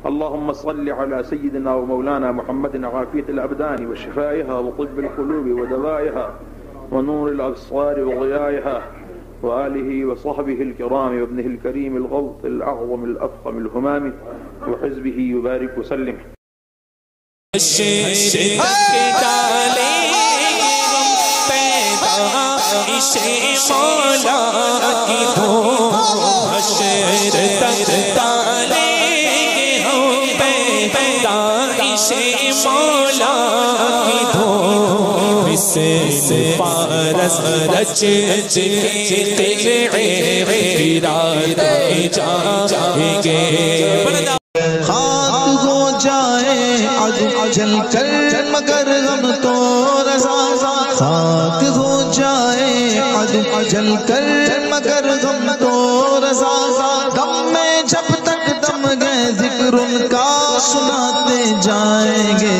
اللهم صل على سيدنا ومولانا محمد عافية الأبدان وشفائها وطب القلوب ودوائها ونور الأبصار وضيائها وآله وصحبه الكرام وابنه الكريم الغوث الأعظم الأفخم الهمام وحزبه يبارك وسلم. خاک ہو جائے جل کر مگر ہم تو رضا، خاک ہو جائے جل کر مگر ہم تو رضا، غم میں جب تک دم گئے ذکر ان کا سناتے جائیں گے،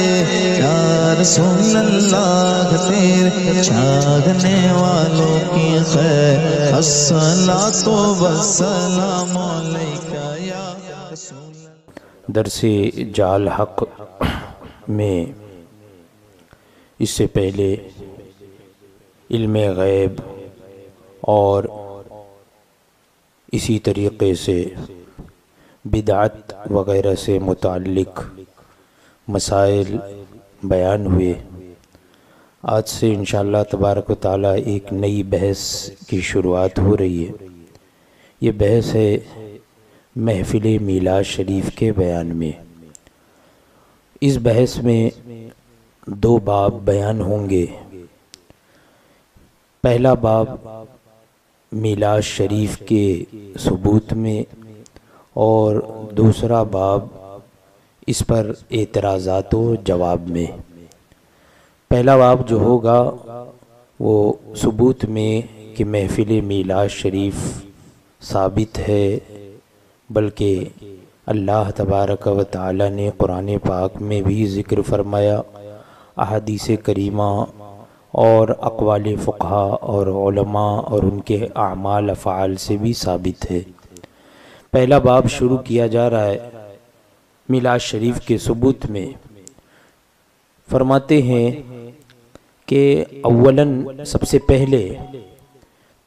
یا رسول اللہ تیرے چاہنے والوں کی خیر، الصلاۃ والسلام علیکہ یا رسول اللہ۔ درس جال حق میں اس سے پہلے علم غیب اور اسی طریقے سے بدعت وغیرہ سے متعلق مسائل بیان ہوئے۔ آج سے انشاءاللہ تبارک و تعالیٰ ایک نئی بحث کی شروعات ہو رہی ہے۔ یہ بحث ہے محفل میلاد شریف کے بیان میں۔ اس بحث میں دو باب بیان ہوں گے۔ پہلا باب میلاد شریف کے ثبوت میں، اور دوسرا باب اس پر اعتراضات و جواب میں۔ پہلا باب جو ہوگا وہ ثبوت میں کہ محفل میلاد شریف ثابت ہے، بلکہ اللہ تبارک و تعالی نے قرآن پاک میں بھی ذکر فرمایا، احادیث کریمہ اور اقوال فقہا اور علماء اور ان کے اعمال افعال سے بھی ثابت ہے۔ پہلا باب شروع کیا جا رہا ہے میلاد شریف کے ثبوت میں۔ فرماتے ہیں کہ اولاً سب سے پہلے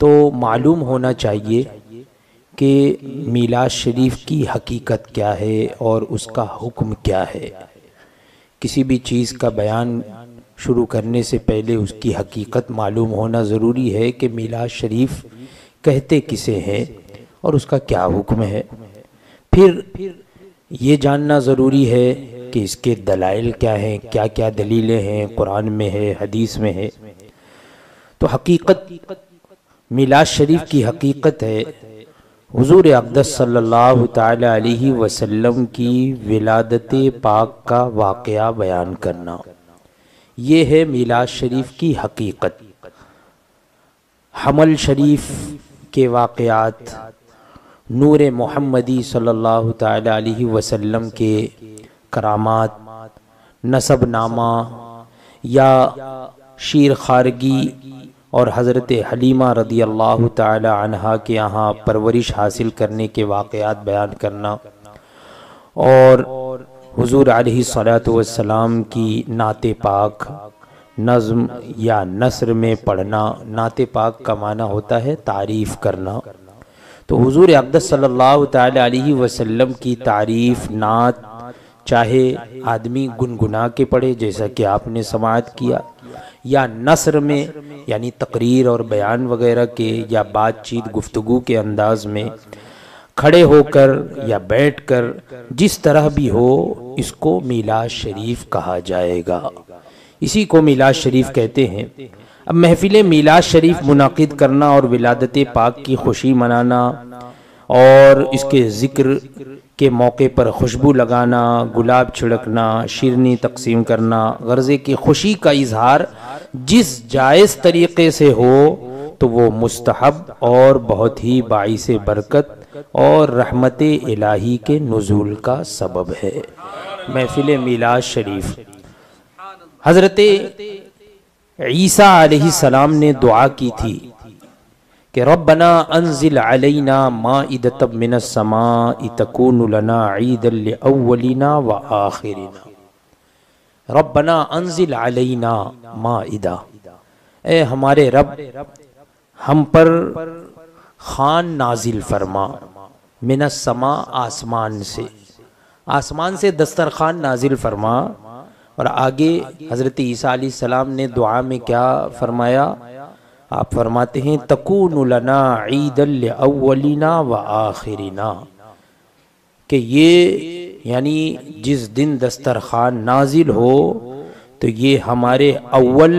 تو معلوم ہونا چاہیے کہ میلاد شریف کی حقیقت کیا ہے اور اس کا حکم کیا ہے۔ کسی بھی چیز کا بیان شروع کرنے سے پہلے اس کی حقیقت معلوم ہونا ضروری ہے کہ میلاد شریف کہتے کسے ہیں اور اس کا کیا حکم ہے۔ پھر یہ جاننا ضروری ہے کہ اس کے دلائل کیا ہیں، کیا کیا دلیلیں ہیں، قرآن میں ہے، حدیث میں ہے۔ تو حقیقت میلاد شریف کی حقیقت ہے حضور اقدس صلی اللہ تعالی علیہ وسلم کی ولادت پاک کا واقعہ بیان کرنا۔ یہ ہے میلاد شریف کی حقیقت۔ حمل شریف کے واقعات، نور محمدی صلی اللہ تعالی علیہ وسلم کے کرامات، نسب نامہ یا شیر خارگی اور حضرت حلیمہ رضی اللہ تعالی عنہا کے یہاں پرورش حاصل کرنے کے واقعات بیان کرنا، اور حضور علیہ الصلوۃ والسلام کی نعت پاک نظم یا نثر میں پڑھنا۔ نعت پاک کا معنی ہوتا ہے تعریف کرنا، تو حضور اقدس صلی اللہ تعالی علیہ وسلم کی تعریف نعت چاہے آدمی گنگنا کے پڑھے جیسا کہ آپ نے سماعت کیا، یا نثر میں یعنی تقریر اور بیان وغیرہ کے یا بات چیت گفتگو کے انداز میں کھڑے ہو کر یا بیٹھ کر، جس طرح بھی ہو، اس کو میلاد شریف کہا جائے گا۔ اسی کو میلاد شریف کہتے ہیں۔ اب محفل میلاد شریف منعقد کرنا اور ولادت پاک کی خوشی منانا اور اس کے ذکر کے موقع پر خوشبو لگانا، گلاب چھڑکنا، شیرنی تقسیم کرنا، غرضے کی خوشی کا اظہار جس جائز طریقے سے ہو تو وہ مستحب اور بہت ہی باعث برکت اور رحمت الہی کے نزول کا سبب ہے۔ محفل میلاد شریف حضرت عیسیٰ علیہ السلام نے دعا کی تھی کہ ربنا انزل علینا مائدۃ من السماء تکون لنا عیدا لاولنا وآخرنا، ربنا انزل علینا مائدہ، اے ہمارے رب ہم پر خوان نازل فرما، من السماء آسمان سے دسترخوان نازل فرما۔ اور آگے حضرت عیسیٰ علیہ السلام نے دعا میں کیا فرمایا؟ آپ فرماتے ہیں تکون لنا عیدا لاولنا وآخرنا، کہ یہ یعنی جس دن دسترخوان نازل ہو تو یہ ہمارے اول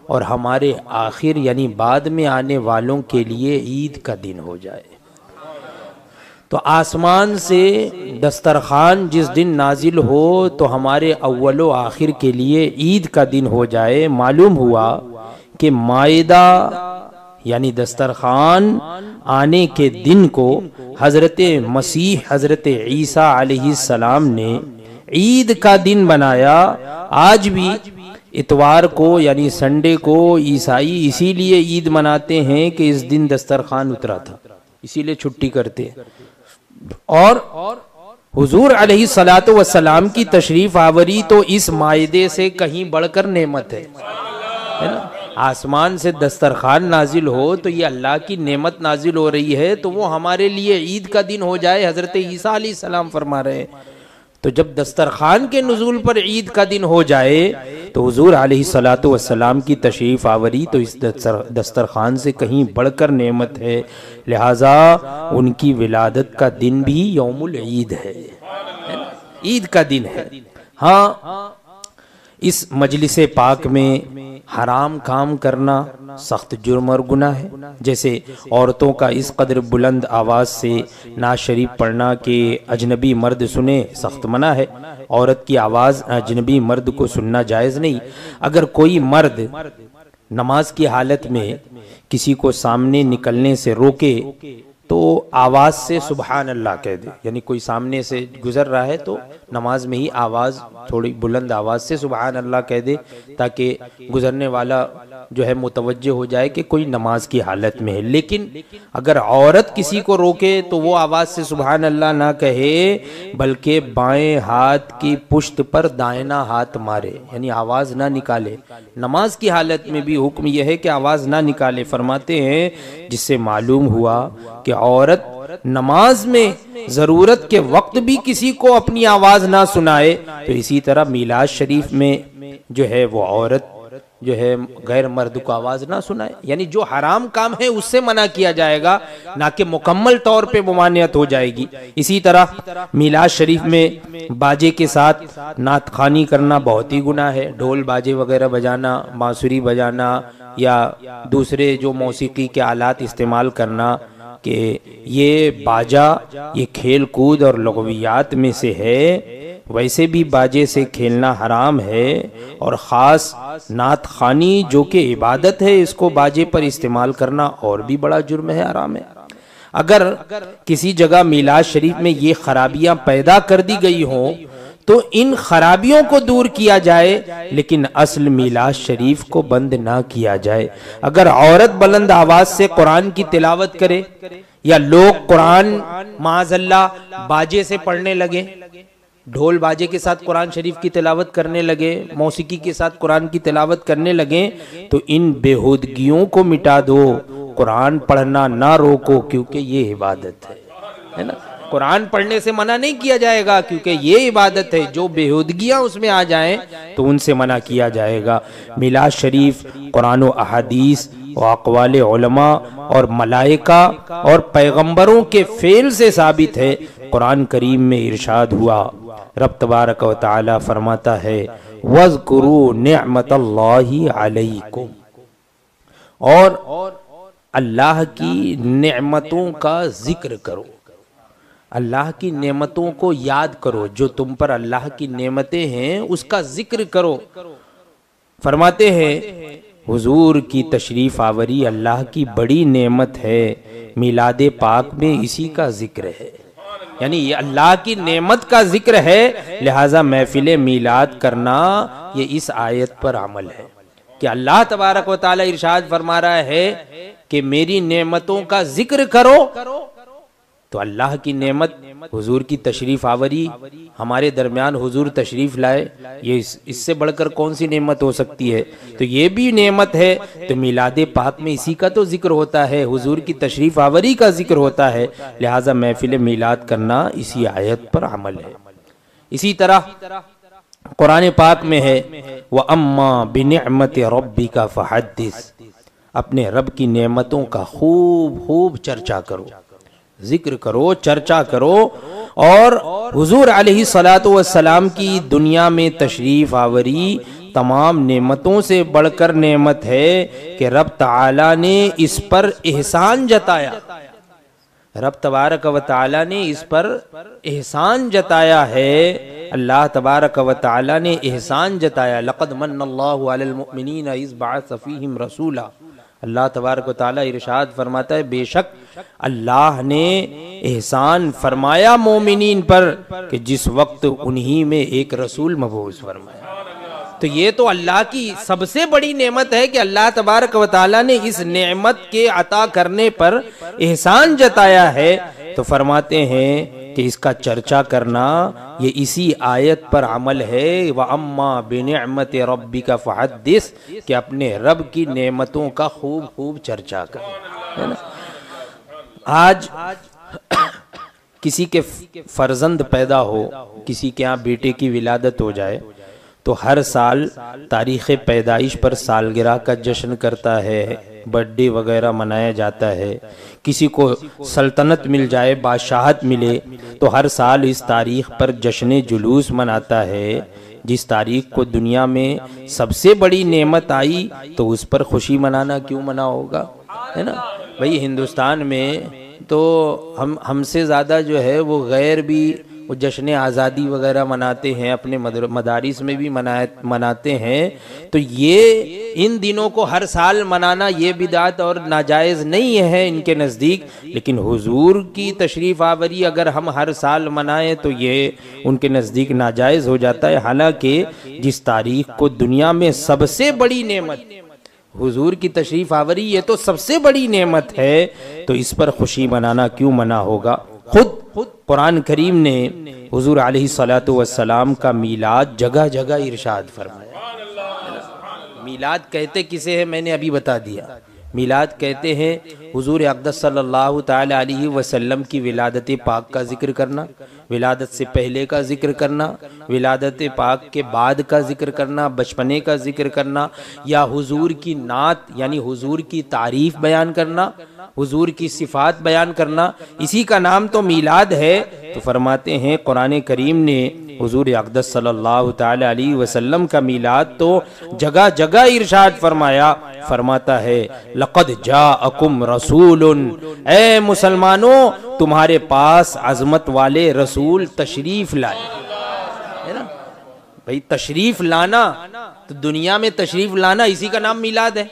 اور ہمارے آخر یعنی بعد میں آنے والوں کے لیے عید کا دن ہو جائے۔ تو آسمان سے دسترخوان جس دن نازل ہو تو ہمارے اول و آخر کے لیے عید کا دن ہو جائے۔ معلوم ہوا کہ مائدہ یعنی دسترخوان آنے کے دن کو حضرت مسیح حضرت عیسیٰ علیہ السلام نے عید کا دن بنایا۔ آج بھی اتوار کو یعنی سنڈے کو عیسائی اسی لیے عید مناتے ہیں کہ اس دن دسترخوان اترا تھا، اسی لیے چھٹی کرتے ہیں۔ اور حضور علیہ الصلوۃ والسلام کی تشریف آوری تو اس مائدے سے کہیں بڑھ کر نعمت ہے نا۔ آسمان سے دسترخوان نازل ہو تو یہ اللہ کی نعمت نازل ہو رہی ہے، تو وہ ہمارے لیے عید کا دن ہو جائے۔ حضرت عیسیٰ علیہ السلام فرما رہے ہیں تو جب دسترخوان کے نزول پر عید کا دن ہو جائے تو حضور علیہ الصلوۃ والسلام کی تشریف آوری تو اس دسترخوان سے کہیں بڑھ کر نعمت ہے، لہٰذا ان کی ولادت کا دن بھی یوم العید ہے، عید کا دن ہے۔ ہاں، اس مجلس پاک میں حرام کام کرنا سخت جرم اور گناہ ہے، جیسے عورتوں کا اس قدر بلند آواز سے نعت شریف پڑھنا کہ اجنبی مرد سنے سخت منع ہے۔ عورت کی آواز اجنبی مرد کو سننا جائز نہیں۔ اگر کوئی مرد نماز کی حالت میں کسی کو سامنے نکلنے سے روکے تو آواز سے سبحان اللہ کہہ دے، یعنی کوئی سامنے سے گزر رہا ہے تو نماز میں ہی آواز تھوڑی بلند آواز سے سبحان اللہ کہہ دے تاکہ گزرنے والا جو ہے متوجہ ہو جائے کہ کوئی نماز کی حالت میں ہے۔ لیکن اگر عورت کسی کو روکے تو وہ آواز سے سبحان اللہ نہ کہے بلکہ بائیں ہاتھ کی پشت پر دائنا ہاتھ مارے، یعنی آواز نہ نکالے۔ نماز کی حالت میں بھی حکم یہ ہے کہ آواز نہ نکالے۔ فرماتے ہیں جس سے معلوم ہوا کہ عورت نماز میں ضرورت کے وقت بھی کسی کو اپنی آواز نہ سنائے، تو اسی طرح میلاد شریف میں جو ہے وہ عورت جو ہے غیر مرد کو آواز نہ سنائے، یعنی جو حرام کام ہے اس سے منع کیا جائے گا، نہ کہ مکمل طور پہ ممانعت ہو جائے گی۔ اسی طرح میلاد شریف میں باجے کے ساتھ نعت خوانی کرنا بہت ہی گناہ ہے، ڈھول باجے وغیرہ بجانا، بانسری بجانا یا دوسرے جو موسیقی کے آلات استعمال کرنا، کہ یہ باجا یہ کھیل کود اور لغویات میں سے ہے۔ ویسے بھی باجے سے کھیلنا حرام ہے، اور خاص نعت خوانی جو کہ عبادت ہے اس کو باجے پر استعمال کرنا اور بھی بڑا جرم ہے، حرام ہے۔ اگر کسی جگہ میلاد شریف میں یہ خرابیاں پیدا کر دی گئی ہوں تو ان خرابیوں کو دور کیا جائے، لیکن اصل میلاد شریف کو بند نہ کیا جائے۔ اگر عورت بلند آواز سے قرآن کی تلاوت کرے یا لوگ قرآن معاذ اللہ باجے سے پڑھنے لگے، ڈھول باجے کے ساتھ قرآن شریف کی تلاوت کرنے لگے، موسیقی کے ساتھ قرآن کی تلاوت کرنے لگے، تو ان بےہودگیوں کو مٹا دو، قرآن پڑھنا نہ روکو، کیونکہ یہ عبادت ہے نا۔ قرآن پڑھنے سے منع نہیں کیا جائے گا کیونکہ یہ عبادت ہے، جو بےہودگیاں اس میں آ جائیں تو ان سے منع کیا جائے گا۔ میلاد شریف قرآن و احادیث و اقوال علماء اور ملائکہ اور پیغمبروں کے فعل سے ثابت ہے۔ قرآن کریم میں ارشاد ہوا، رب تبارک و تعالی فرماتا ہے وَاذْكُرُوا نِعْمَةَ اللَّهِ عَلَيْكُمْ، اور اللہ کی نعمتوں کا ذکر کرو، اللہ کی نعمتوں کو یاد کرو، جو تم پر اللہ کی نعمتیں ہیں اس کا ذکر کرو۔ فرماتے ہیں حضور کی تشریف آوری اللہ کی بڑی نعمت ہے، میلاد پاک میں اسی کا ذکر ہے، یعنی یہ اللہ کی نعمت کا ذکر ہے، لہٰذا محفل میلاد کرنا یہ اس آیت پر عمل ہے کہ اللہ تبارک و تعالی ارشاد فرما رہا ہے کہ میری نعمتوں کا ذکر کرو، تو اللہ کی نعمت حضور کی تشریف آوری، ہمارے درمیان حضور تشریف لائے، یہ اس سے بڑھ کر کون سی نعمت ہو سکتی ہے؟ تو یہ بھی نعمت ہے۔ تو میلاد پاک میں اسی کا تو ذکر ہوتا ہے، حضور کی تشریف آوری کا ذکر ہوتا ہے، لہٰذا محفل میلاد کرنا اسی آیت پر عمل ہے۔ اسی طرح قرآن پاک میں ہے وَأَمَّا بِنِعْمَةِ رَبِّكَ فَحَدِّثْ، اپنے رب کی نعمتوں کا خوب خوب چرچا کرو، ذکر کرو، چرچا کرو۔ اور حضور علیہ الصلوۃ والسلام کی دنیا میں تشریف آوری تمام نعمتوں سے بڑھ کر نعمت ہے کہ رب تعالی نے اس پر احسان جتایا، رب تبارک و تعالی نے اس پر احسان جتایا ہے، اللہ تبارک و تعالی نے احسان جتایا۔ لقد من اللہ علی المؤمنین اذ بعث فیہم رسولا، اللہ تبارک و تعالی ارشاد فرماتا ہے بے شک اللہ نے احسان فرمایا مومنین پر کہ جس وقت انہی میں ایک رسول مبعوث فرمایا۔ تو یہ تو اللہ کی سب سے بڑی نعمت ہے کہ اللہ تبارک و تعالی نے اس نعمت کے عطا کرنے پر احسان جتایا ہے۔ تو فرماتے ہیں کہ اس کا چرچا کرنا یہ اسی آیت پر عمل ہے، وَأَمَّا بِنِعْمَةِ رَبِّكَ فَحَدِّثْ، کہ اپنے رب کی نعمتوں کا خوب خوب چرچا کر۔ آج کسی کے فرزند پیدا ہو، کسی کے ہاں بیٹے کی ولادت ہو جائے تو ہر سال تاریخ پیدائش پر سالگرہ کا جشن کرتا ہے، برتھ ڈے وغیرہ منایا جاتا ہے۔ کسی کو سلطنت مل جائے، بادشاہت ملے تو ہر سال اس تاریخ پر جشن جلوس مناتا ہے۔ جس تاریخ کو دنیا میں سب سے بڑی نعمت آئی تو اس پر خوشی منانا کیوں منع ہوگا، ہے نا؟ بھئی ہندوستان میں تو ہم سے زیادہ جو ہے وہ غیر بھی وہ جشن آزادی وغیرہ مناتے ہیں، اپنے مدارس میں بھی مناتے ہیں۔ تو یہ ان دنوں کو ہر سال منانا یہ بدعت اور ناجائز نہیں ہے ان کے نزدیک، لیکن حضور کی تشریف آوری اگر ہم ہر سال منائیں تو یہ ان کے نزدیک ناجائز ہو جاتا ہے۔ حالانکہ جس تاریخ کو دنیا میں سب سے بڑی نعمت حضور کی تشریف آوری یہ تو سب سے بڑی نعمت ہے، تو اس پر خوشی منانا کیوں منع ہوگا؟ خود قرآن کریم نے حضور علیہ الصلوۃ والسلام کا میلاد جگہ جگہ ارشاد فرمایا۔ میلاد کہتے کسے ہیں میں نے ابھی بتا دیا، میلاد کہتے ہیں حضور اقدس صلی اللہ تعالی علیہ وسلم کی ولادت پاک کا ذکر کرنا، ولادت سے پہلے کا ذکر کرنا، ولادت پاک کے بعد کا ذکر کرنا، بچپنے کا ذکر کرنا، یا حضور کی نعت یعنی حضور کی تعریف بیان کرنا، حضور کی صفات بیان کرنا، اسی کا نام تو میلاد ہے۔ تو فرماتے ہیں قرآن کریم نے حضور اقدس صلی اللہ تعالی علیہ وسلم کا میلاد تو جگہ جگہ ارشاد فرمایا، فرماتا ہے لقد جاءکم رسول، اے مسلمانوں تمہارے پاس عظمت والے رسول تشریف لائے، ہے نا؟ بھئی تشریف لانا تو دنیا میں تشریف لانا اسی کا نام میلاد ہے۔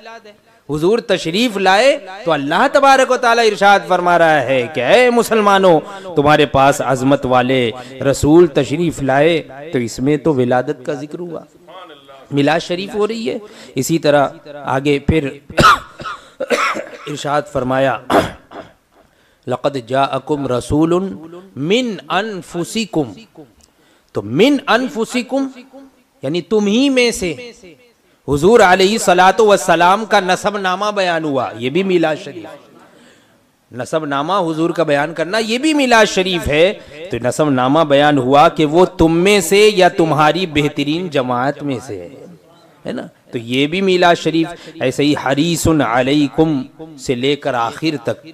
حضور تشریف لائے تو اللہ تبارک و تعالی ارشاد فرما رہا ہے کہ اے مسلمانوں تمہارے پاس عظمت والے رسول تشریف لائے، تو اس میں تو ولادت کا ذکر ہوا، میلاد شریف ہو رہی ہے۔ اسی طرح آگے پھر ارشاد فرمایا لقد جاءکم رسول من انفسکم، تو من انفسکم یعنی تم ہی میں سے حضور علیہ الصلوۃ والسلام کا نسب نامہ بیان ہوا، یہ بھی میلاد شریف، نسب نامہ حضور کا بیان کرنا یہ بھی میلاد شریف ہے۔ تو نسب نامہ بیان ہوا کہ وہ تم میں سے یا تمہاری بہترین جماعت میں سے ہے نا، تو یہ بھی میلاد شریف۔ ایسے ہی حریص علیکم سے لے کر آخر تک،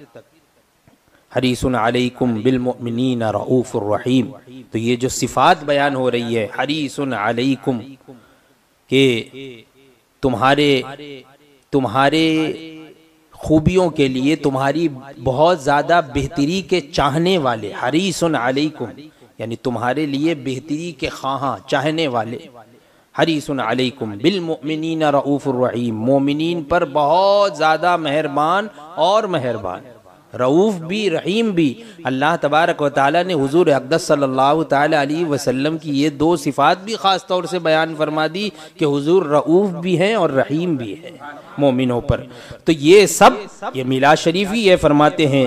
حریص علیکم بالمؤمنین رؤوف الرحیم، تو یہ جو صفات بیان ہو رہی ہے حریص علیکم کہ تمہارے خوبیوں کے لیے تمہاری بہت زیادہ بہتری کے چاہنے والے، حریص علیکم یعنی تمہارے لیے بہتری کے خواہاں چاہنے والے، حریص علیکم بالمؤمنین رؤوف الرحیم، مومنین پر بہت زیادہ مہربان اور مہربان، رؤوف بھی رحیم بھی۔ اللہ تبارک و تعالیٰ نے حضور اقدس صلی اللہ تعالی علیہ وسلم کی یہ دو صفات بھی خاص طور سے بیان فرما دی کہ حضور رؤوف بھی ہیں اور رحیم بھی ہیں مومنوں پر۔ تو یہ سب یہ میلاد شریف ہی یہ فرماتے ہیں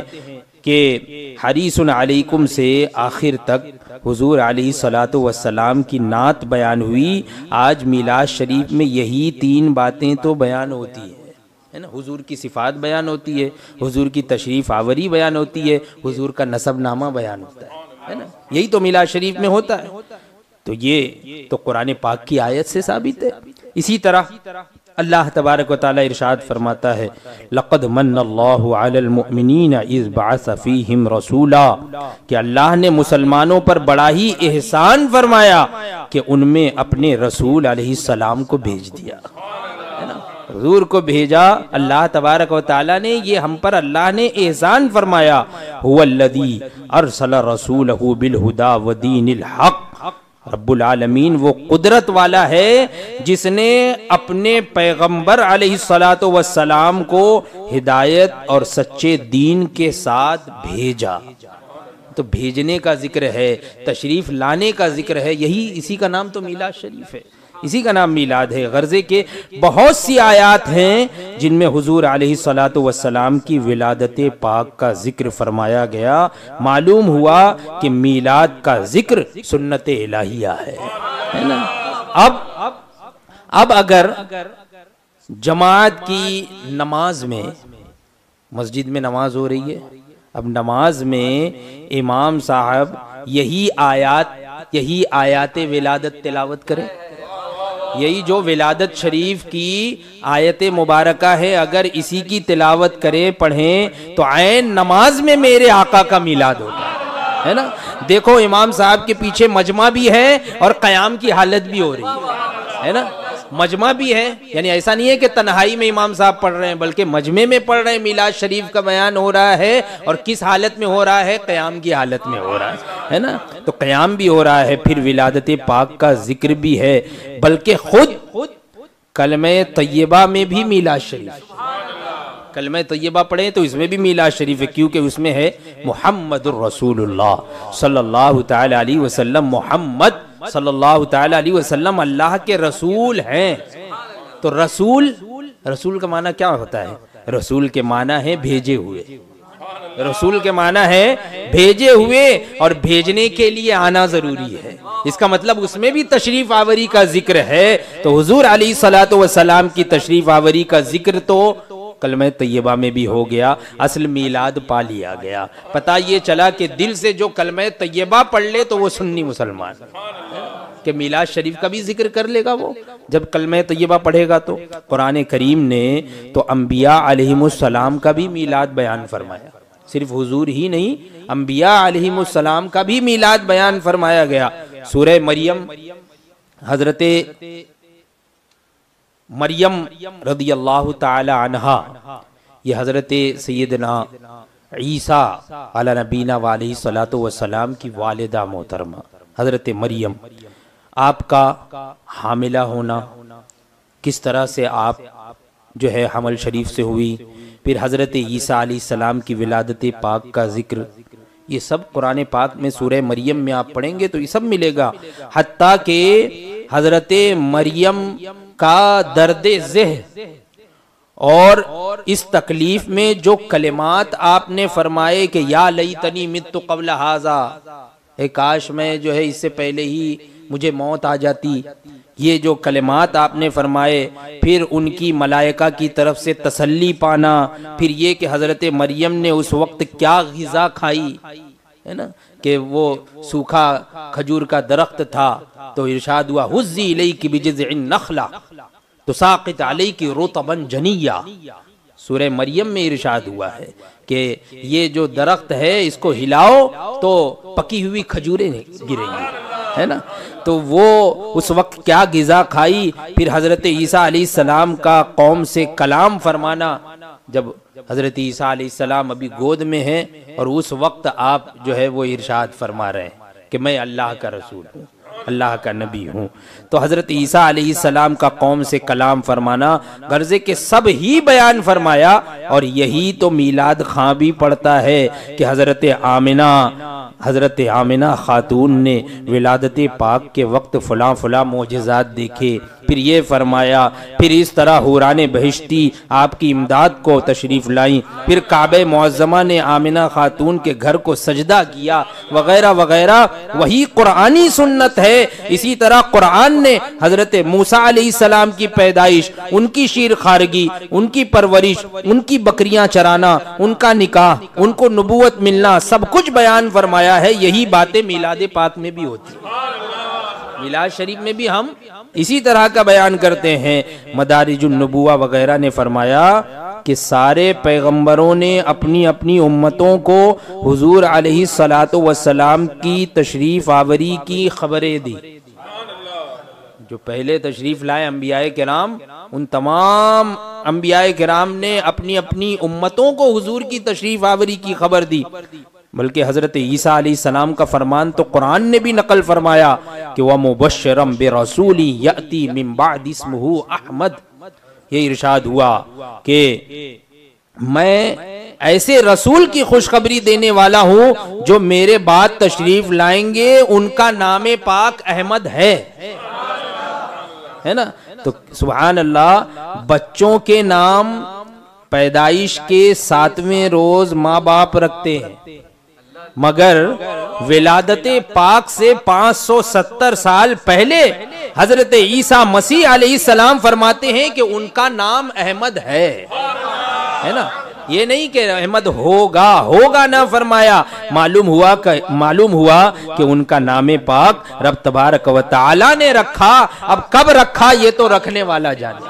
کہ حریص علیکم سے آخر تک حضور علیہ الصلوۃ والسلام کی نعت بیان ہوئی۔ آج میلاد شریف میں یہی تین باتیں تو بیان ہوتی ہیں، ہے نا، حضور کی صفات بیان ہوتی ہے، حضور کی تشریف آوری بیان ہوتی ہے، حضور کا نسب نامہ بیان ہوتا ہے نا، یہی تو میلاد شریف میں ہوتا ہے۔ تو یہ تو قرآن پاک کی آیت سے ثابت ہے۔ اسی طرح اللہ تبارک و تعالی ارشاد فرماتا ہے لقد من اللہ علی المؤمنین اذ بعث فیہم رسولا، کہ اللہ نے مسلمانوں پر بڑا ہی احسان فرمایا کہ ان میں اپنے رسول علیہ السلام کو بھیج دیا، حضور کو بھیجا اللہ تبارک و تعالی نے، یہ ہم پر اللہ نے احسان فرمایا۔ هو الذی ارسل رسولہ بالہدی ودین الحق، رب العالمین وہ قدرت والا ہے جس نے اپنے پیغمبر علیہ الصلوۃ والسلام کو ہدایت اور سچے دین کے ساتھ بھیجا۔ تو بھیجنے کا ذکر ہے، تشریف لانے کا ذکر ہے، یہی اسی کا نام تو میلاد شریف ہے، اسی کا نام میلاد ہے۔ غرضے کے بہت سی آیات ہیں جن میں حضور علیہ الصلوۃ والسلام کی ولادت پاک کا ذکر فرمایا گیا۔ معلوم ہوا کہ میلاد کا ذکر سنت الہیہ ہے نا۔ اب اگر جماعت کی نماز میں، مسجد میں نماز ہو رہی ہے، اب نماز میں امام صاحب یہی آیات ولادت تلاوت کریں، یہی جو ولادت شریف کی آیت مبارکہ ہے، اگر اسی کی تلاوت کریں پڑھیں تو عین نماز میں میرے آقا کا میلاد ہوگا، ہے نا۔ دیکھو امام صاحب کے پیچھے مجمع بھی ہے اور قیام کی حالت بھی ہو رہی ہے نا، مجمع بھی ہے، یعنی ایسا نہیں ہے کہ تنہائی میں امام صاحب پڑھ رہے ہیں، بلکہ مجمع میں پڑھ رہے ہیں، میلاد شریف کا بیان ہو رہا ہے، اور کس حالت میں ہو رہا ہے؟ قیام کی حالت میں ہو رہا ہے نا۔ تو قیام بھی ہو رہا ہے، پھر ولادت پاک کا ذکر بھی ہے، بلکہ خود کلمہ طیبہ میں بھی میلاد شریف، کلمہ طیبہ پڑھیں تو اس میں بھی میلاد شریف ہے، کیونکہ اس میں ہے محمد الرسول اللہ صلی اللہ تعالی علیہ وسلم، محمد صلی اللہ تعالی علیہ وسلم اللہ کے رسول ہیں۔ تو رسول کا معنی کیا ہوتا ہے؟ رسول کے معنی ہے بھیجے ہوئے، رسول کے معنی ہے بھیجے ہوئے، اور بھیجنے کے لیے آنا ضروری ہے، اس کا مطلب اس میں بھی تشریف آوری کا ذکر ہے۔ تو حضور علیہ الصلوۃ والسلام کی تشریف آوری کا ذکر تو کلمہ طیبہ میں بھی ہو گیا، اصل میلاد پا لیا گیا۔ پتہ یہ چلا کہ دل سے جو کلمہ طیبہ پڑھ لے تو وہ سنی مسلمان، کہ میلاد شریف کا بھی ذکر کر لے گا وہ جب کلمہ طیبہ پڑھے گا۔ تو قرآن کریم نے تو انبیاء علیہم السلام کا بھی میلاد بیان فرمایا، صرف حضور ہی نہیں، انبیاء علیہم السلام کا بھی میلاد بیان فرمایا گیا۔ سورہ مریم، حضرت مریم رضی اللہ تعالی عنہا، یہ حضرت سیدنا عیسیٰ علی نبینا وعلیہ الصلوۃ والسلام کی والدہ محترمہ حضرت مریم، آپ کا حاملہ ہونا، کس طرح سے آپ جو ہے حمل شریف سے ہوئی، پھر حضرت عیسیٰ علیہ السلام کی ولادت پاک کا ذکر، یہ سب قرآن پاک میں سورہ مریم میں آپ پڑھیں گے تو یہ سب ملے گا۔ حتیٰ کہ حضرت مریم کا درد ذہ اور اس تکلیف میں جو کلمات آپ نے فرمائے کہ یا لیتنی مت قبل ھذا، اے کاش میں جو ہے اس سے پہلے ہی مجھے موت آ جاتی، یہ جو کلمات آپ نے فرمائے، پھر ان کی ملائکہ کی طرف سے تسلی پانا، پھر یہ کہ حضرت مریم نے اس وقت کیا غذا کھائی، ہے نا، کہ وہ سوکھا کھجور کا درخت تھا، تو ارشاد ہوا حزی الیک بجذع النخلہ تساقط علیک رطبا جنیا، سورہ مریم میں ارشاد ہوا ہے کہ یہ جو درخت ہے اس کو ہلاؤ تو پکی ہوئی کھجوریں گریں گی، ہے نا۔ تو وہ اس وقت کیا غذا کھائی، پھر حضرت عیسیٰ علیہ السلام کا قوم سے کلام فرمانا، جب حضرت عیسیٰ علیہ السلام ابھی گود میں ہیں اور اس وقت آپ جو ہے وہ ارشاد فرما رہے ہیں کہ میں اللہ کا رسول ہوں، اللہ کا نبی ہوں۔ تو حضرت عیسیٰ علیہ السلام کا قوم سے کلام فرمانا غرضے کہ سب ہی بیان فرمایا، اور یہی تو میلاد خاں بھی پڑتا ہے کہ حضرت آمنہ خاتون نے ولادت پاک کے وقت فلاں فلاں معجزات دیکھے، پھر یہ فرمایا، پھر اس طرح حوران بہشتی آپ کی امداد کو تشریف لائیں، پھر کعبہ معظمہ نے آمنہ خاتون کے گھر کو سجدہ کیا وغیرہ وغیرہ، وہی قرآنی سنت ہے۔ اسی طرح قرآن نے حضرت موسیٰ علیہ السلام کی پیدائش، ان کی شیر خارگی، ان کی پرورش، ان کی بکریاں چرانا، ان کا نکاح، ان کو نبوت ملنا، سب کچھ بیان فرمایا ہے۔ یہی باتیں میلاد پاک میں بھی ہوتی ہیں، میلاد شریف میں بھی ہم اسی طرح کا بیان کرتے ہیں۔ مدارج النبوہ وغیرہ نے فرمایا کہ سارے پیغمبروں نے اپنی اپنی امتوں کو حضور علیہ الصلاۃ والسلام کی تشریف آوری کی خبریں دی۔ جو پہلے تشریف لائے انبیاء کرام، ان تمام انبیاء کرام نے اپنی اپنی امتوں کو حضور کی تشریف آوری کی خبر دی۔ بلکہ حضرت عیسیٰ علیہ السلام کا فرمان تو قرآن نے بھی نقل فرمایا کہ وَمُبَشِّرًا بِرَسُولٍ يَأْتِي مِن بَعْدِ اسْمُهُ احمد۔ یہ ارشاد ہوا کہ میں ایسے رسول کی خوشخبری دینے والا ہوں جو میرے بعد تشریف لائیں گے، ان کا نام پاک احمد ہے نا۔ تو سبحان اللہ، بچوں کے نام پیدائش کے 7ویں روز ماں باپ رکھتے ہیں، مگر ولادت پاک سے 570 سال پہلے حضرت عیسیٰ مسیح علیہ السلام فرماتے ہیں کہ ان کا نام احمد ہے نا۔ یہ نہیں کہ احمد ہوگا نہ فرمایا، معلوم ہوا کہ ان کا نام پاک رب تبارک و تعالی نے رکھا۔ اب کب رکھا یہ تو رکھنے والا جانے،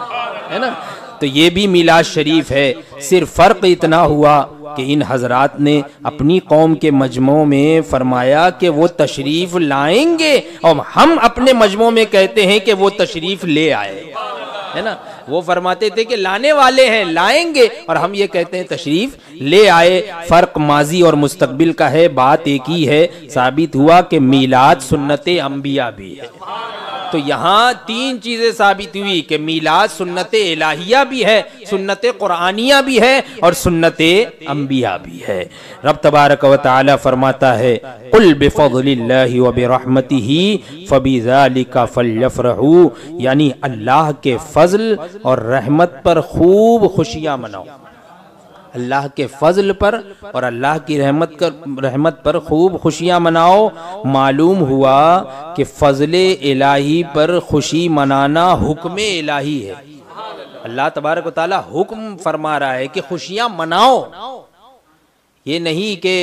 ہے نا۔ تو یہ بھی میلاد شریف ہے، صرف فرق اتنا ہوا کہ ان حضرات نے اپنی قوم کے مجمع میں فرمایا کہ وہ تشریف لائیں گے، اور ہم اپنے مجمع میں کہتے ہیں کہ وہ تشریف لے آئے، ہے نا۔ وہ فرماتے تھے کہ لانے والے ہیں، لائیں گے، اور ہم یہ کہتے ہیں تشریف لے آئے۔ فرق ماضی اور مستقبل کا ہے، بات ایک ہی ہے۔ ثابت ہوا کہ میلاد سنت انبیاء بھی ہے۔ تو یہاں 3 چیزیں ثابت ہوئی کہ میلاد سنت الہیہ بھی ہے، سنت قرآنیہ بھی ہے، اور سنت انبیاء بھی ہے۔ رب تبارک و تعالی فرماتا ہے قُلْ بِفَضْلِ اللَّهِ وَبِرَحْمَتِهِ فَبِذَلِكَ فَلْيَفْرَحُوا، یعنی اللہ کے فضل اور رحمت پر خوب خوشیاں مناؤ۔ اللہ کے فضل پر اور اللہ کی رحمت پر خوب خوشیاں مناؤ۔ معلوم ہوا کہ فضل الہی پر خوشی منانا حکم الہی ہے۔ اللہ تبارک و تعالی حکم فرما رہا ہے کہ خوشیاں مناؤ۔ یہ نہیں کہ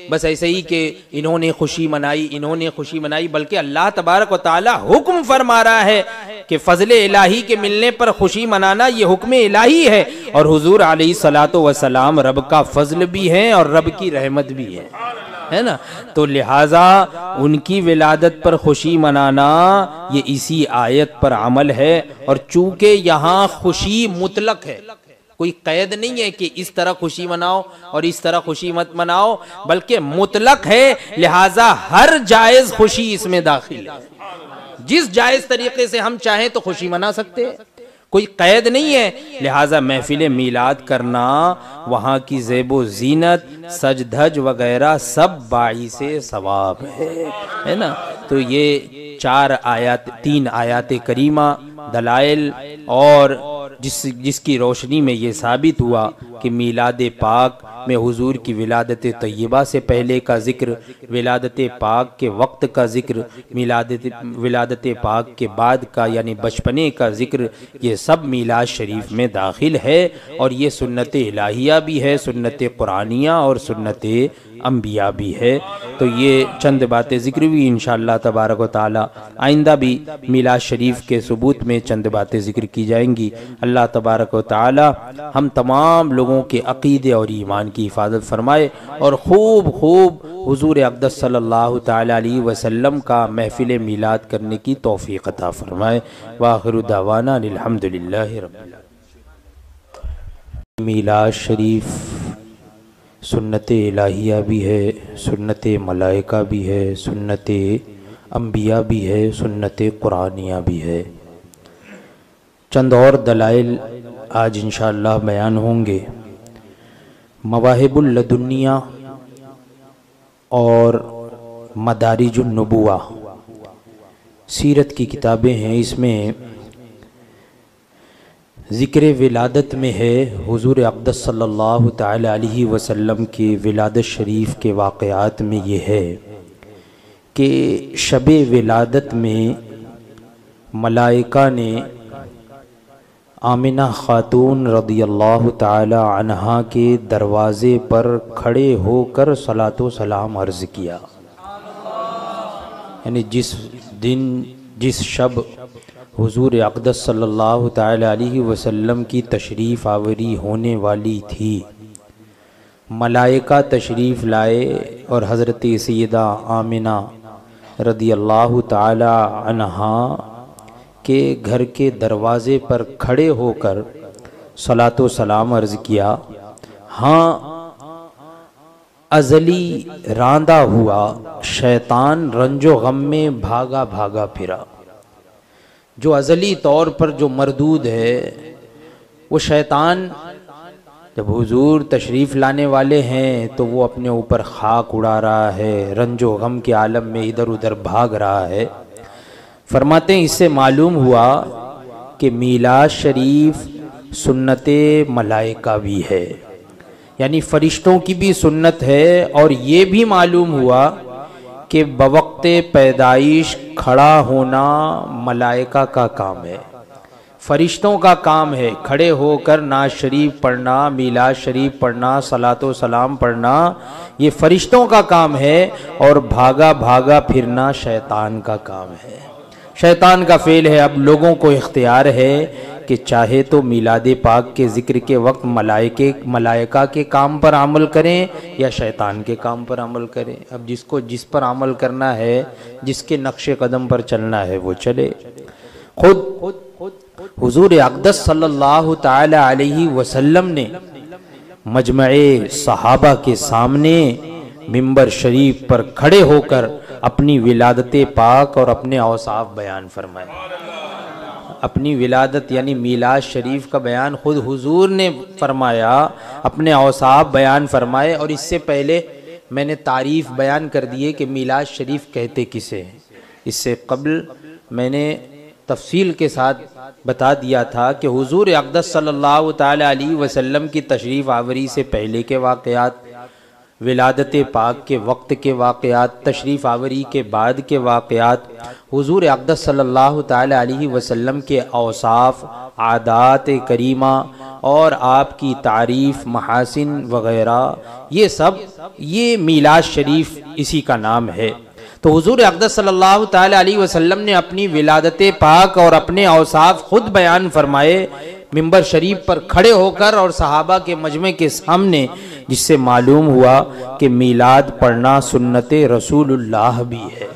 بس ایسے ہی کہ انہوں نے خوشی منائی، بلکہ اللہ تبارک و تعالی حکم فرما رہا ہے کہ فضل الہی کے ملنے پر خوشی منانا یہ حکم الہی ہے، اور حضور علیہ الصلاۃ والسلام رب کا فضل بھی ہے اور رب کی رحمت بھی ہے نا۔ تو لہٰذا ان کی ولادت پر خوشی منانا یہ اسی آیت پر عمل ہے، اور چونکہ یہاں خوشی مطلق ہے، کوئی قید نہیں ہے کہ اس طرح خوشی مناؤ اور اس طرح خوشی مت مناؤ، بلکہ مطلق ہے، لہٰذا ہر جائز خوشی اس میں داخل ہے۔ جس جائز طریقے سے ہم چاہیں تو خوشی منا سکتے ہیں، کوئی قید نہیں ہے۔ لہٰذا محفل میلاد کرنا، وہاں کی زیب و زینت، سج دھج وغیرہ سب باعث ثواب ہے نا۔ تو یہ 3 آیات کریمہ دلائل، اور جس کی روشنی میں یہ ثابت ہوا کہ میلاد پاک میں حضور کی ولادت طیبہ سے پہلے کا ذکر، ولادت پاک کے وقت کا ذکر، ولادت پاک کے بعد کا یعنی بچپنے کا ذکر، یہ سب میلاد شریف میں داخل ہے، اور یہ سنت الہیہ بھی ہے، سنت قرآنیہ اور سنت انبیاء بھی ہے۔ تو یہ چند باتیں ذکر ہوئی، انشاءاللہ تبارک و تعالی آئندہ بھی میلاد شریف کے ثبوت میں چند باتیں ذکر کی جائیں گی۔ اللہ تبارک و تعالی ہم تمام لوگوں کے عقیدے اور ایمان کی حفاظت فرمائے، اور خوب حضور اقدس صلی اللہ تعالی علیہ وسلم کا محفل میلاد کرنے کی توفیق عطا فرمائے۔ وآخر دعوانا الحمدللہ رب العالمین۔ میلاد شریف سنت الہیہ بھی ہے، سنت ملائکہ بھی ہے، سنت انبیاء بھی ہے، سنت قرآنیہ بھی ہے۔ چند اور دلائل آج انشاءاللہ بیان ہوں گے۔ مواہب اللدنیہ اور مدارج النبوہ سیرت کی کتابیں ہیں، اس میں ذکر ولادت میں ہے حضور اقدس صلی اللہ تعالی علیہ وسلم کی ولادت شریف کے واقعات میں یہ ہے کہ شب ولادت میں ملائکہ نے آمنہ خاتون رضی اللہ تعالی عنہا کے دروازے پر کھڑے ہو کر صلاۃ و سلام عرض کیا، یعنی جس شب حضور اقدس صلی اللہ تعالی علیہ وسلم کی تشریف آوری ہونے والی تھی، ملائکہ تشریف لائے اور حضرت سیدہ آمنہ رضی اللہ تعالی عنہا کے گھر کے دروازے پر کھڑے ہو کر صلاۃ و سلام عرض کیا۔ ہاں، ازلی راندہ ہوا شیطان رنج و غم میں بھاگا بھاگا پھرا۔ جو ازلی طور پر جو مردود ہے وہ شیطان جب حضور تشریف لانے والے ہیں تو وہ اپنے اوپر خاک اڑا رہا ہے، رنج و غم کے عالم میں ادھر ادھر بھاگ رہا ہے۔ فرماتے ہیں اس سے معلوم ہوا کہ میلاد شریف سنت ملائکہ بھی ہے، یعنی فرشتوں کی بھی سنت ہے، اور یہ بھی معلوم ہوا کہ بوقت پیدائش کھڑا ہونا ملائکہ کا کام ہے، فرشتوں کا کام ہے کھڑے ہو کر نعت شریف پڑھنا، میلاد شریف پڑھنا، صلاۃ و سلام پڑھنا، یہ فرشتوں کا کام ہے، اور بھاگا بھاگا پھرنا شیطان کا کام ہے، شیطان کا فعل ہے۔ اب لوگوں کو اختیار ہے کہ چاہے تو میلاد پاک کے ذکر کے وقت ملائکہ کے کام پر عمل کریں یا شیطان کے کام پر عمل کریں۔ اب جس پر عمل کرنا ہے، جس کے نقش قدم پر چلنا ہے وہ چلے۔ خود حضور اقدس صلی اللہ تعالی علیہ وسلم نے مجمع صحابہ کے سامنے منبر شریف پر کھڑے ہو کر اپنی ولادت پاک اور اپنے اوصاف بیان فرمائے۔ اپنی ولادت یعنی میلاد شریف کا بیان خود حضور نے فرمایا، اپنے اوصاف بیان فرمائے، اور اس سے پہلے میں نے تعریف بیان کر دیے کہ میلاد شریف کہتے کسے ہیں۔ اس سے قبل میں نے تفصیل کے ساتھ بتا دیا تھا کہ حضور اقدس صلی اللہ تعالی علیہ وسلم کی تشریف آوری سے پہلے کے واقعات، ولادت پاک کے وقت کے واقعات، تشریف آوری کے بعد کے واقعات، حضور اقدس صلی اللہ تعالی علیہ وسلم کے اوصاف، عادات کریمہ اور آپ کی تعریف، محاسن وغیرہ، یہ سب یہ میلاد شریف اسی کا نام ہے۔ تو حضور اقدس صلی اللہ تعالی علیہ وسلم نے اپنی ولادت پاک اور اپنے اوصاف خود بیان فرمائے منبر شریف پر کھڑے ہو کر اور صحابہ کے مجمع کے سامنے، جس سے معلوم ہوا کہ میلاد پڑھنا سنت رسول اللہ بھی ہے۔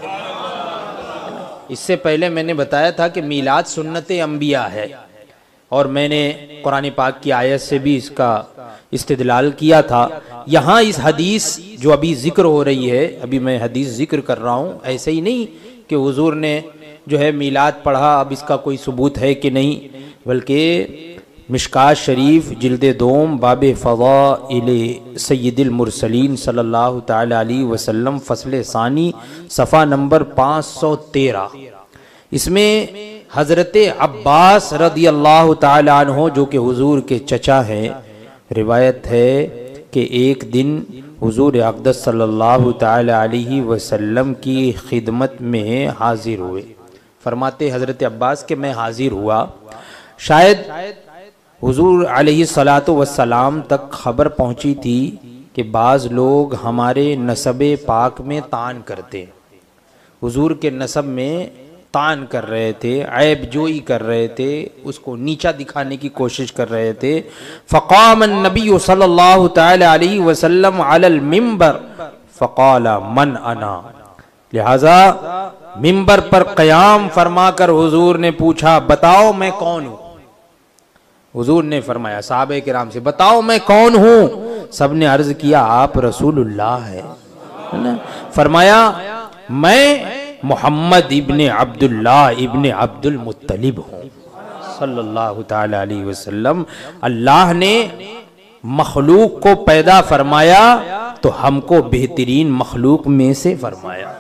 اس سے پہلے میں نے بتایا تھا کہ میلاد سنت انبیاء ہے، اور میں نے قرآن پاک کی آیت سے بھی اس کا استدلال کیا تھا۔ یہاں اس حدیث جو ابھی ذکر ہو رہی ہے، ابھی میں حدیث ذکر کر رہا ہوں، ایسے ہی نہیں کہ حضور نے جو ہے میلاد پڑھا، اب اس کا کوئی ثبوت ہے کہ نہیں، بلکہ مشکات شریف جلد دوم باب فضائل سید المرسلین صلی اللہ تعالی علیہ وسلم فصل ثانی صفحہ نمبر 513، اس میں حضرت عباس رضی اللہ تعالی عنہ جو کہ حضور کے چچا ہیں، روایت ہے کہ ایک دن حضور اقدس صلی اللہ تعالی علیہ وسلم کی خدمت میں حاضر ہوئے۔ فرماتے حضرت عباس کہ میں حاضر ہوا، شاید حضور علیہ السلام تک خبر پہنچی تھی کہ بعض لوگ ہمارے نسب پاک میں طعن کرتے، حضور کے نسب میں طعن کر رہے تھے، عیب جوئی کر رہے تھے، اس کو نیچا دکھانے کی کوشش کر رہے تھے۔ فقام النبی صلی اللہ تعالی علیہ وسلم علی المنبر فقال من انا، لہذا منبر پر قیام فرما کر حضور نے پوچھا بتاؤ میں کون ہوں۔ حضور نے فرمایا صحابہ کرام سے بتاؤ میں کون ہوں، سب نے عرض کیا آپ رسول اللہ ہے۔ فرمایا میں محمد ابن عبداللہ ابن عبد المطلب ہوں صلی اللہ تعالی علیہ وسلم۔ اللہ نے مخلوق کو پیدا فرمایا تو ہم کو بہترین مخلوق میں سے فرمایا۔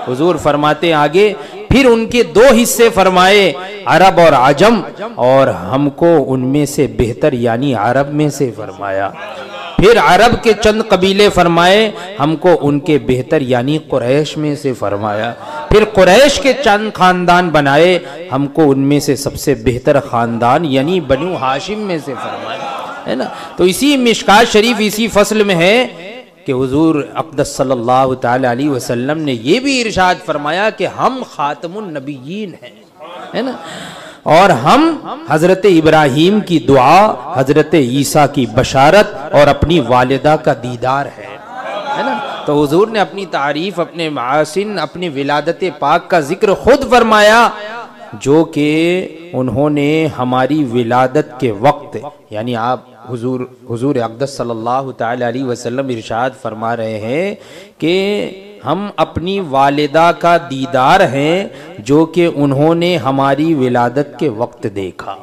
حضور فرماتے آگے پھر ان کے دو حصے فرمائے، عرب اور عجم، اور ہم کو ان میں سے بہتر یعنی عرب میں سے فرمایا۔ پھر عرب کے چند قبیلے فرمائے، ہم کو ان کے بہتر یعنی قریش میں سے فرمایا۔ پھر قریش کے چند خاندان بنائے، ہم کو ان میں سے سب سے بہتر خاندان یعنی بنو ہاشم میں سے فرمایا، ہے نا۔ تو اسی مشکات شریف اسی فصل میں ہے کہ حضور اقدس صلی اللہ تعالی علیہ وسلم نے یہ بھی ارشاد فرمایا کہ ہم خاتم النبیین ہیں، ہے نا، اور ہم حضرت ابراہیم کی دعا، حضرت عیسیٰ کی بشارت اور اپنی والدہ کا دیدار ہے نا۔ تو حضور نے اپنی تعریف، اپنے محاسن، اپنی ولادت پاک کا ذکر خود فرمایا، جو کہ انہوں نے ہماری ولادت کے وقت، یعنی آپ حضور اقدس صلی اللہ تعالی علیہ وسلم ارشاد فرما رہے ہیں کہ ہم اپنی والدہ کا دیدار ہیں، جو کہ انہوں نے ہماری ولادت کے وقت دیکھا۔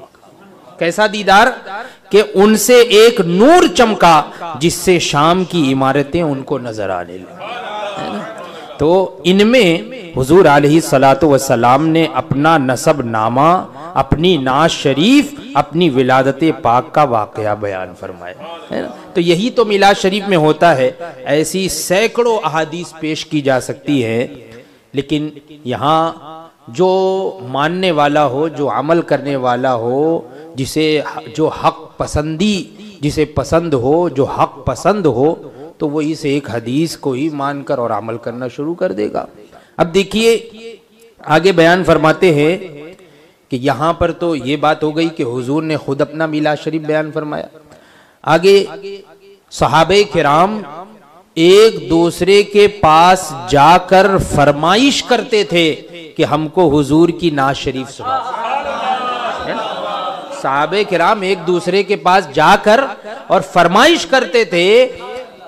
کیسا دیدار؟ کہ ان سے ایک نور چمکا جس سے شام کی عمارتیں ان کو نظر آنے لگیں۔ تو ان میں حضور علیہ الصلوۃ والسلام نے اپنا نسب نامہ، اپنی نعت شریف، اپنی ولادت پاک کا واقعہ بیان فرمایا۔ تو یہی تو میلاد شریف میں ہوتا ہے۔ ایسی سینکڑوں احادیث پیش کی جا سکتی ہے، لیکن یہاں جو ماننے والا ہو، جو عمل کرنے والا ہو، جسے جو حق پسندی، جسے پسند ہو، جو حق پسند ہو، تو وہ اس ایک حدیث کو ہی مان کر اور عمل کرنا شروع کر دے گا۔ اب دیکھیے آگے بیان فرماتے ہیں کہ یہاں پر تو یہ بات ہو گئی کہ حضور نے خود اپنا میلاد شریف بیان فرمایا۔ آگے صحابہ کرام ایک دوسرے کے پاس جا کر فرمائش کرتے تھے کہ ہم کو حضور کی نعت شریف سناؤ۔ صحابہ کرام ایک دوسرے کے پاس جا کر اور فرمائش کرتے تھے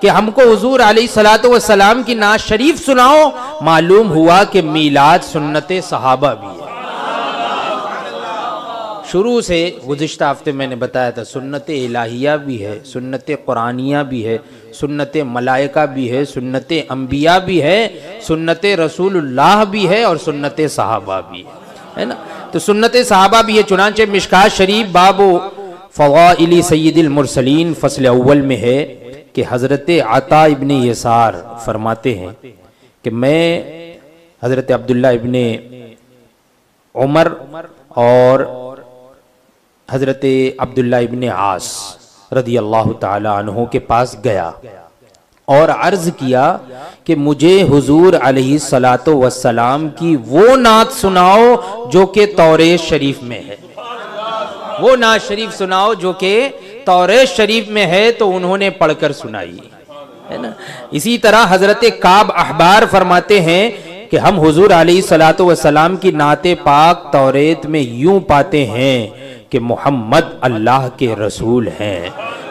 کہ ہم کو حضور علیہ الصلوۃ والسلام کی نعت شریف سناؤ۔ معلوم ہوا کہ میلاد سنت صحابہ بھی ہے۔ شروع سے گزشتہ ہفتے میں نے بتایا تھا، سنت الہیہ بھی ہے، سنت قرآنیہ بھی ہے، سنت ملائکہ بھی ہے، سنت انبیاء بھی ہے، سنت رسول اللہ بھی ہے، اور سنت صحابہ بھی ہے نا۔ تو سنت صحابہ بھی ہے۔ چنانچہ مشکات شریف باب فضائل سید المرسلین فصل اول میں ہے کہ حضرت عطا ابن یسار فرماتے ہیں کہ میں حضرت عبداللہ ابن عمر اور حضرت عبداللہ ابن عاص رضی اللہ تعالی عنہ کے پاس گیا اور عرض کیا کہ مجھے حضور علیہ الصلوۃ والسلام کی وہ نعت سناؤ جو کہ توریت شریف میں ہے، وہ نعت شریف سناؤ جو کہ توریت شریف میں ہے۔ تو انہوں نے پڑھ کر سنائی، ہے نا۔ اسی طرح حضرت کعب احبار فرماتے ہیں کہ ہم حضور علیہ الصلوۃ والسلام کی نعت پاک توریت میں یوں پاتے ہیں کہ محمد اللہ کے رسول ہیں،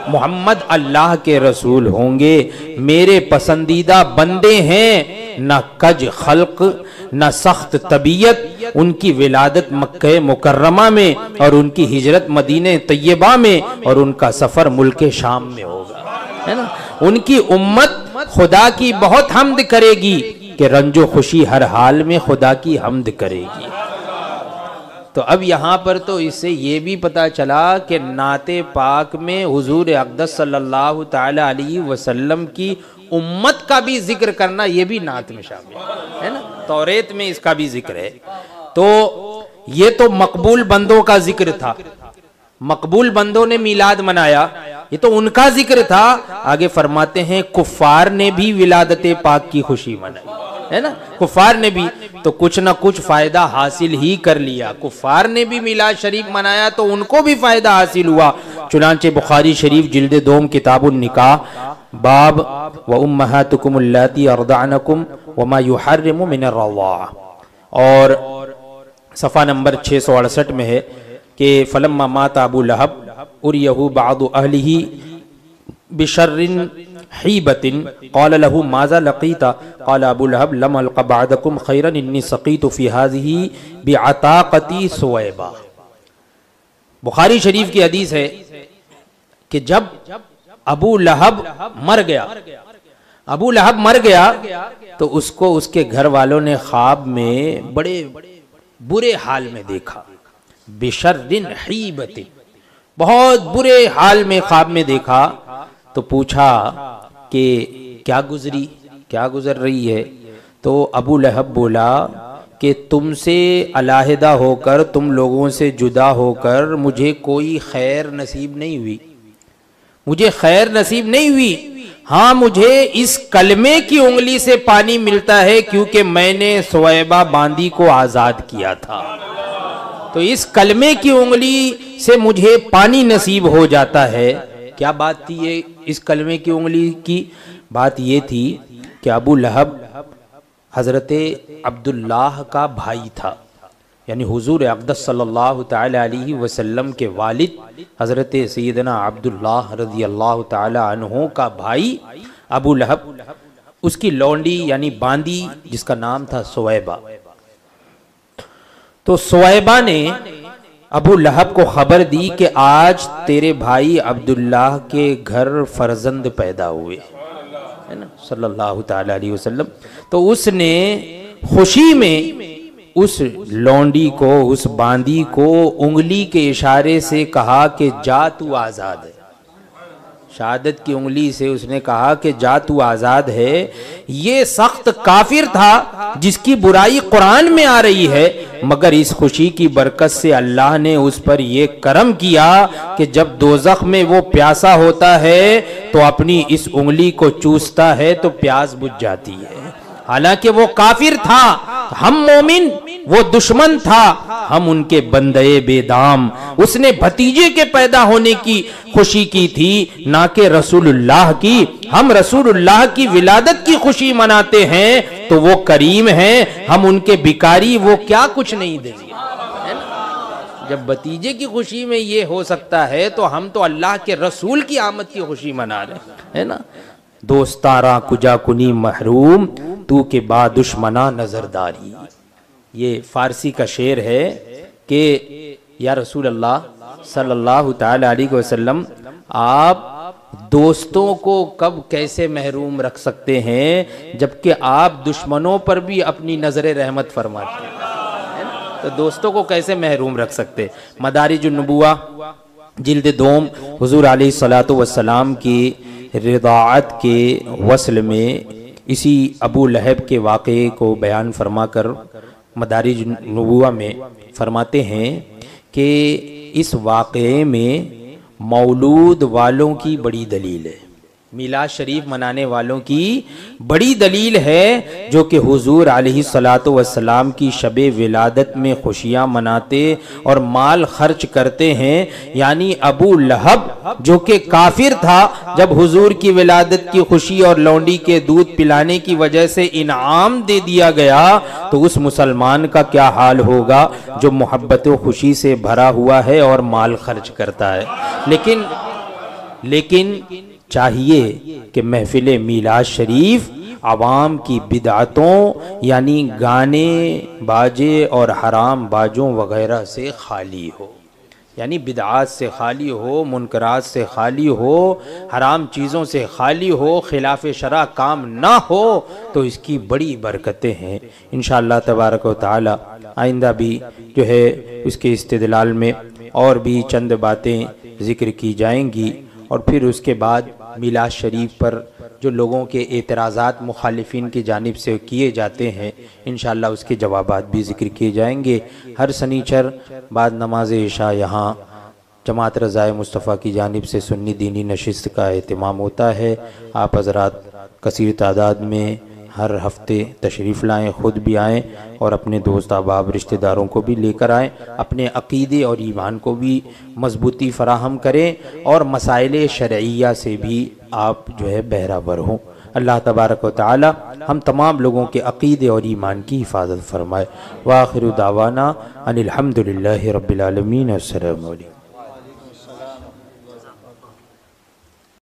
محمد اللہ کے رسول ہوں گے، میرے پسندیدہ بندے ہیں، نہ کج خلق نہ سخت طبیعت۔ ان کی ولادت مکہ مکرمہ میں اور ان کی ہجرت مدینہ طیبہ میں اور ان کا سفر ملک شام میں ہوگا، ہے نا۔ ان کی امت خدا کی بہت حمد کرے گی کہ رنج و خوشی ہر حال میں خدا کی حمد کرے گی۔ تو اب یہاں پر تو اس سے یہ بھی پتا چلا کہ نعت پاک میں حضور اقدس صلی اللہ تعالی علیہ وسلم کی امت کا بھی ذکر کرنا یہ بھی نعت میں شامل ہے نا۔ توریت میں اس کا بھی ذکر ہے۔ تو یہ تو مقبول بندوں کا ذکر تھا، مقبول بندوں نے میلاد منایا، یہ تو ان کا ذکر تھا۔ آگے فرماتے ہیں کفار نے بھی ولادت پاک کی خوشی منائی، ہے نا۔ کفار نے بھی تو کچھ نہ کچھ فائدہ حاصل ہی کر لیا۔ کفار نے بھی میلاد شریف منایا تو ان کو بھی فائدہ حاصل ہوا۔ چنانچہ بخاری شریف جلد دوم کتاب النکاح باب وَأُمَّهَاتُكُمُ اللَّاتِي أَرْضَعْنَكُمْ وَمَا يُحَرِّمُ مِنَ الرَّضَاعَةِ، اور صفحہ نمبر 668 میں ہے کہ فَلَمَّا مَاتَ أَبُو لَهَبْ أُرِيَهُ بَعْضُ أَهْلِهِ بِشَرٍّ حیبۃ قال له ماذا لقیت قال ابو لہب لم الق بعدکم خیرا انی سقیت فی هذه بعتاقتی سویبہ۔ بخاری شریف کی حدیث ہے کہ جب ابو لہب مر گیا تو اس کو اس کے گھر والوں نے خواب میں بڑے برے حال میں دیکھا، بشر حیبۃ، بہت برے حال میں خواب میں دیکھا۔ تو پوچھا کہ کیا گزر رہی ہے؟ تو ابو لہب بولا کہ تم سے علیحدہ ہو کر، تم لوگوں سے جدا ہو کر مجھے کوئی خیر نصیب نہیں ہوئی، ہاں مجھے اس کلمے کی انگلی سے پانی ملتا ہے کیونکہ میں نے سویبہ باندی کو آزاد کیا تھا، تو اس کلمے کی انگلی سے مجھے پانی نصیب ہو جاتا ہے۔ کیا بات تھی یہ اس کلمے کی انگلی کی؟ بات یہ تھی کہ ابو لہب حضرت عبداللہ کا بھائی تھا، یعنی حضور اقدس صلی اللہ تعالی علیہ وسلم کے والد حضرت سیدنا عبداللہ رضی اللہ تعالی عنہ کا بھائی ابو لہب، اس کی لونڈی یعنی باندی جس کا نام تھا سویبہ۔ تو سویبہ نے ابو لہب کو خبر دی کہ آج تیرے بھائی عبداللہ کے گھر فرزند پیدا ہوئے، ہے نا صلی اللہ تعالی علیہ وسلم۔ تو اس نے خوشی میں اس لونڈی کو، اس باندی کو انگلی کے اشارے سے کہا کہ جا تو آزاد ہے، شہادت کی انگلی سے اس نے کہا کہ جا تو آزاد ہے۔ یہ سخت کافر تھا جس کی برائی قرآن میں آ رہی ہے، مگر اس خوشی کی برکت سے اللہ نے اس پر یہ کرم کیا کہ جب دوزخ میں وہ پیاسا ہوتا ہے تو اپنی اس انگلی کو چوستا ہے تو پیاس بجھ جاتی ہے۔ حالانکہ وہ کافر تھا، ہم مومن، وہ دشمن تھا، ہم ان کے بندے بے دام۔ اس نے بھتیجے کے پیدا ہونے کی خوشی کی تھی، نہ کہ رسول اللہ کی۔ ہم رسول اللہ کی ولادت کی خوشی مناتے ہیں تو وہ کریم ہیں، ہم ان کے بھکاری، وہ کیا کچھ نہیں دیں گے۔ جب بھتیجے کی خوشی میں یہ ہو سکتا ہے تو ہم تو اللہ کے رسول کی آمد کی خوشی منا رہے ہیں نا۔ دوستارا کجا کنی محروم تو کے با دشمنا نظرداری، یہ فارسی کا شعر ہے کہ یا رسول اللہ صلی اللہ تعالی علیہ وسلم، آپ دوستوں کو کب کیسے محروم رکھ سکتے ہیں جبکہ آپ دشمنوں پر بھی اپنی نظر رحمت فرماتے ہیں، تو دوستوں کو کیسے محروم رکھ سکتے؟ مدارج النبوہ جلد دوم حضور علیہ الصلوۃ والسلام کی رضاعت کے وصل میں اسی ابو لہب کے واقعے کو بیان فرما کر مدارج النبوہ میں فرماتے ہیں کہ اس واقعے میں مولود والوں کی بڑی دلیل ہے، میلاد شریف منانے والوں کی بڑی دلیل ہے، جو کہ حضور علیہ الصلوۃ والسلام کی شب ولادت میں خوشیاں مناتے اور مال خرچ کرتے ہیں۔ یعنی ابو لہب جو کہ کافر تھا، جب حضور کی ولادت کی خوشی اور لونڈی کے دودھ پلانے کی وجہ سے انعام دے دیا گیا، تو اس مسلمان کا کیا حال ہوگا جو محبت و خوشی سے بھرا ہوا ہے اور مال خرچ کرتا ہے۔ لیکن چاہیے کہ محفل میلاد شریف عوام کی بدعتوں یعنی گانے باجے اور حرام باجوں وغیرہ سے خالی ہو، یعنی بدعات سے خالی ہو، منکرات سے خالی ہو، حرام چیزوں سے خالی ہو، خلاف شرع کام نہ ہو، تو اس کی بڑی برکتیں ہیں۔ انشاءاللہ تبارک و تعالی آئندہ بھی جو ہے اس کے استدلال میں اور بھی چند باتیں ذکر کی جائیں گی، اور پھر اس کے بعد میلاد شریف پر جو لوگوں کے اعتراضات مخالفین کی جانب سے کیے جاتے ہیں انشاءاللہ اس کے جوابات بھی ذکر کیے جائیں گے۔ ہر سنیچر بعد نماز عشاء یہاں جماعت رضائے مصطفیٰ کی جانب سے سنی دینی نشست کا اہتمام ہوتا ہے۔ آپ حضرات کثیر تعداد میں ہر ہفتے تشریف لائیں، خود بھی آئیں اور اپنے دوست احباب رشتہ داروں کو بھی لے کر آئیں، اپنے عقیدے اور ایمان کو بھی مضبوطی فراہم کریں اور مسائل شرعیہ سے بھی آپ جو ہے بہرہ ہوں۔ اللہ تبارک و تعالی ہم تمام لوگوں کے عقیدے اور ایمان کی حفاظت فرمائے۔ وآخر دعوانا ان الحمدللہ رب العالمین۔ السلام علیکم۔